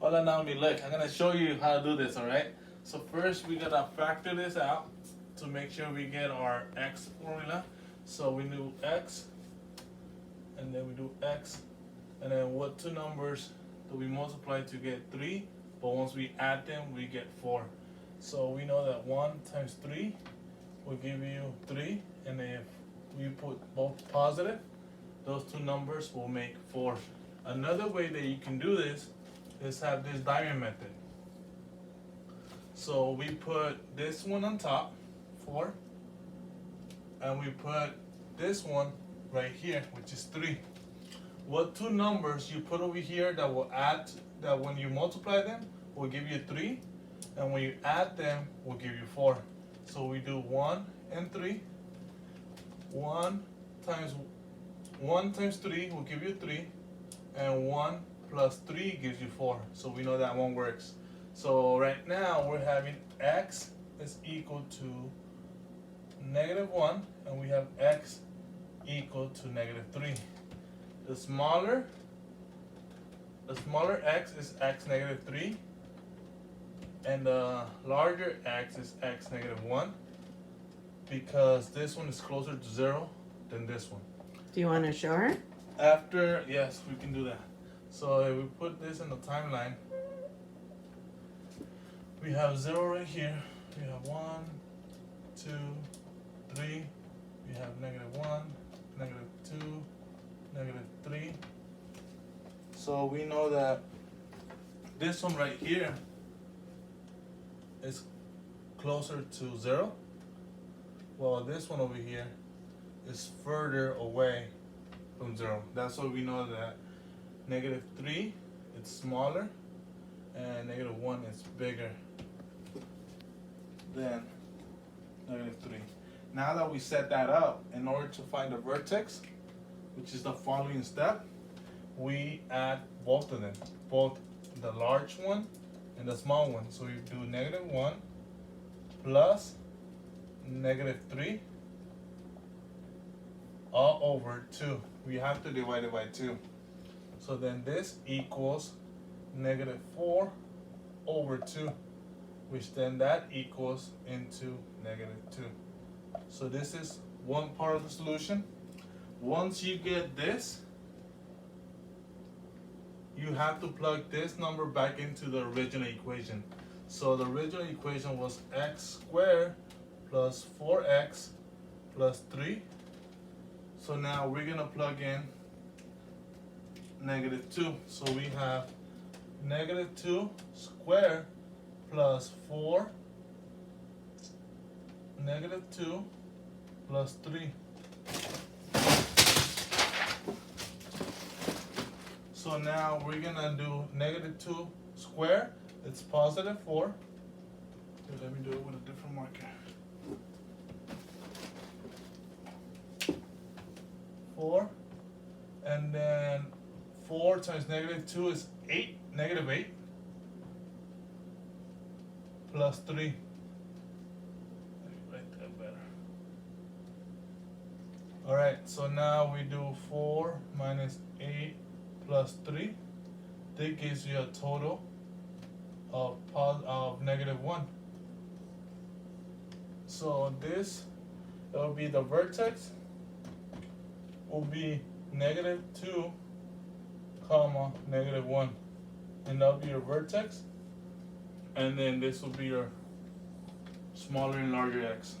Hola Naomi, look, I'm gonna show you how to do this, alright? So first we gotta factor this out to make sure we get our x formula. So we do x, and then we do x, and then what two numbers do we multiply to get 3? But once we add them, we get 4. So we know that 1 times 3 will give you 3, and if we put both positive, those two numbers will make 4. Another way that you can do this is have this diamond method. So we put this one on top, 4, and we put this one right here, which is 3. What two numbers you put over here that will add, that when you multiply them will give you 3, and when you add them will give you 4. So we do 1 and 3. 1 times 3 will give you 3, and 1 plus 3 gives you 4. So we know that one works. So right now we're having x is equal to -1, and we have x equal to -3. The smaller x is x -3, and the larger x is x -1, because this one is closer to 0 than this one. Do you want to show her? After, yes, we can do that. So if we put this in the timeline, we have 0 right here. We have 1, 2, 3. We have -1, -2, -3. So we know that this one right here is closer to 0. Well, this one over here is further away from 0. That's why we know that -3 it's smaller, and -1 is bigger than -3. Now that we set that up, in order to find the vertex, which is the following step, we add both of them, both the large one and the small one. So we do -1 plus -3 all over 2. We have to divide it by 2. So then this equals -4 over 2, which then that equals into -2. So this is one part of the solution. Once you get this, you have to plug this number back into the original equation. So the original equation was x squared plus 4x plus 3. So now we're gonna plug in -2. So we have -2 squared plus 4, -2 plus 3. So now we're gonna do -2 squared. It's +4. Here, let me do it with a different marker. 4, and then 4 times -2 is 8, -8, plus 3. Let me write that better. Alright, so now we do 4 minus 8 plus 3. That gives you a total of -1. So this, it will be the vertex, will be -2, comma, -1. And that'll be your vertex. And then this will be your smaller and larger x.